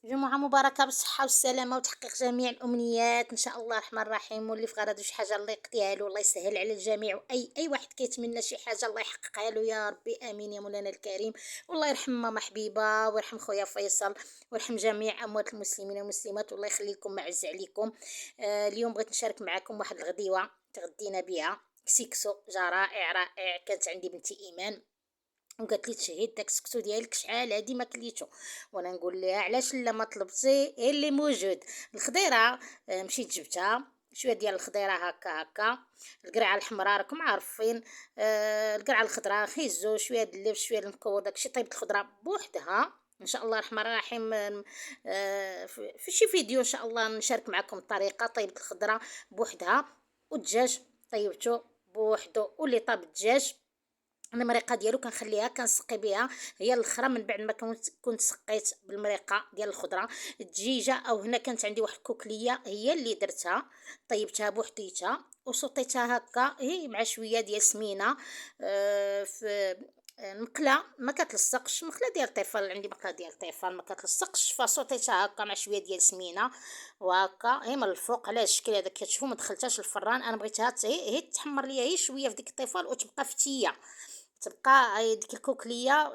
جمعة مباركة بالصحة والسلامة وتحقيق جميع الأمنيات إن شاء الله الرحمن الرحيم، واللي في غرضو شي حاجة الله يقضيها له، الله يسهل على الجميع، وأي واحد كيتمنى شي حاجة الله يحققها له يا ربي، آمين يا مولانا الكريم. والله يرحم ماما حبيبة ويرحم خويا فيصل ويرحم جميع أموات المسلمين والمسلمات، والله يخلي لكم معز عليكم. اليوم بغيت نشارك معكم واحد الغديوة تغدينا بها كسيكسو، جا رائع رائع. كانت عندي بنتي إيمان وقالت لي تشهيت داك السكسو ديالك شحال هادي ما كليتو، وانا نقول لها علاش لا ما طلبتي إيه اللي موجود. الخضيره مشيت جبتها شويه ديال الخضيره هكا هكا، القرعه الحمراء راكم عارفين، القرعه الخضراء خيزو شويه د اللبس شويه د المكور داكشي. طيبت الخضره بوحدها ان شاء الله الرحمن الرحيم. في شي فيديو ان شاء الله نشارك معكم الطريقه. طيبت الخضره بوحدها، والدجاج طيبته بوحدو، واللي طاب الدجاج المريقه ديالو كنخليها كنسقي بها هي الاخرى من بعد ما كنت سقيت بالمريقه ديال الخضره. الدجيجه او هنا كانت عندي واحد الكوكليه هي اللي درتها، طيبتها بوحديتها وصوتيتها هكا هي مع شويه ديال سمينه في المقله ما كتلصقش، مقله ديال الطيفل عندي، مقله ديال الطيفل ما كتلصقش، فصوتيتها هكا مع شويه ديال سمينه وهكا هي من الفوق على الشكل هذا كتشوفوا. ما دخلتهاش الفران، انا بغيتها هي تحمر ليا هي شويه في ديك الطيفل وتبقى فتيه، تبقى ديك الكوكليه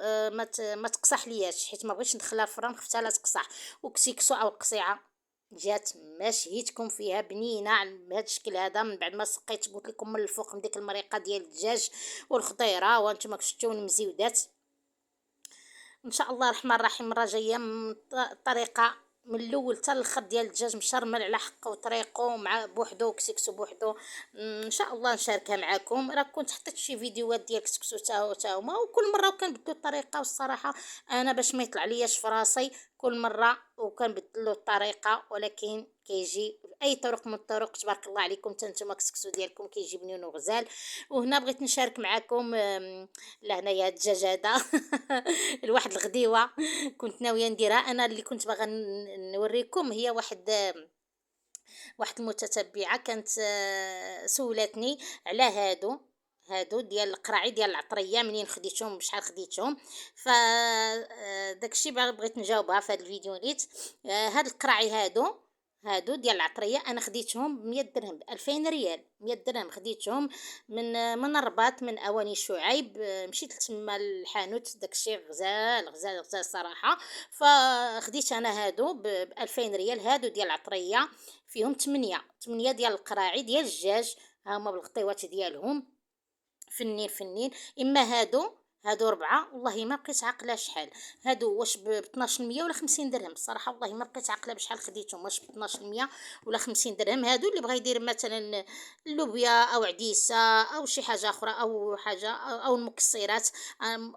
ما تقصح لياش، حيت ما بغيتش ندخلها الفران خفتها لا تقصح. وكسيكسو او قصيعه جات ما شهيتكم فيها، بنينه بهذا الشكل هذا من بعد ما سقيت قلت لكم من الفوق من ديك المريقه ديال الدجاج والخضيره وانتم شفتوا المزيودات. ان شاء الله الرحمن الرحيم المره جايه طريقه من الاول حتى الاخر ديال الدجاج مشرمل على حقه وطريقه مع بوحدو وكسكسو بوحدو، ان شاء الله نشاركها معكم. راه كنت حطيت شي فيديوهات ديال كسكسو تا هما، وكل مره وكنبدلو الطريقه، والصراحه انا باش ما يطلع لياش في راسي كل مره وكنبدلو الطريقه، ولكن كيجي اي طرق من الطرق تبارك الله عليكم حتى نتوما كسكسو ديالكم كيجي بنين وغزال. وهنا بغيت نشارك معكم لهنايا الدجاج هذا الواحد الغديوه كنت ناويه نديرها انا، اللي كنت باغا نوريكم هي واحد المتتبعه كانت سولتني على هادو ديال القراعي ديال العطريه منين خديتهم بشحال خديتهم. ف داكشي بغيت نجاوبها في هذا الفيديو نيت. هاد القراعي هادو ديال العطريه انا خديتهم ب 100 درهم، ب 2000 ريال. 100 درهم خديتهم من الرباط من اواني شعيب. مشيت تما الحانوت داكشي غزال غزال غزال صراحه. فخديت انا هادو ب 2000 ريال، هادو ديال العطريه فيهم 8 ديال القراعي ديال الدجاج، هما بالغطيوات ديالهم فنين فنين. اما هادو ربعه والله ما بقيت عاقله شحال. هادو واش ب 1200 ولا 50 درهم، الصراحه والله ما بقيت عاقله بشحال خديتهم، واش ب 1200 ولا 50 درهم. هادو اللي بغى يدير مثلا اللوبيا او عديسه او شي حاجه اخرى او حاجه او المكسرات،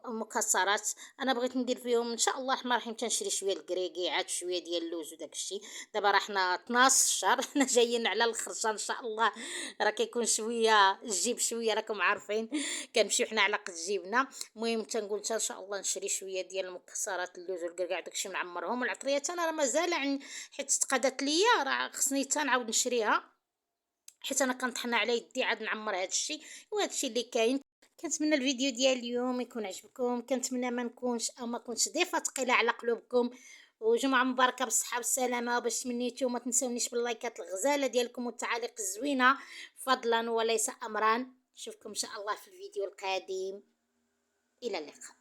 المكسرات انا بغيت ندير فيهم ان شاء الله الرحمن الرحيم. تنشري شويه الكريكيعات شويه ديال اللوز وداك الشيء. دابا راه حنا 12 الشهر حنا جايين على الخرجه ان شاء الله، راه كيكون شويه الجيب شويه راكم عارفين كنمشيو حنا على قد جيبنا. المهم تنقول ان شاء الله نشري شويه ديال المكسرات اللوز والكركاع داكشي نعمرهم. العطريات انا راه مازال حيت تقادت ليا راه خصني نعاود نشريها، حيت انا كنطحن على يدي عاد نعمر هذا الشيء. وهذا الشيء اللي كاين. كنتمنى الفيديو ديال اليوم يكون عجبكم، كنتمنى ما نكونش او ما كنتش ضيفه ثقيله على قلوبكم. وجمعه مباركه بالصحه والسلامه. وباش تمنيتو ما تنسونيش باللايكات الغزاله ديالكم والتعاليق الزوينه، فضلا وليس امرا. نشوفكم ان شاء الله في الفيديو القادم. الى اللقاء.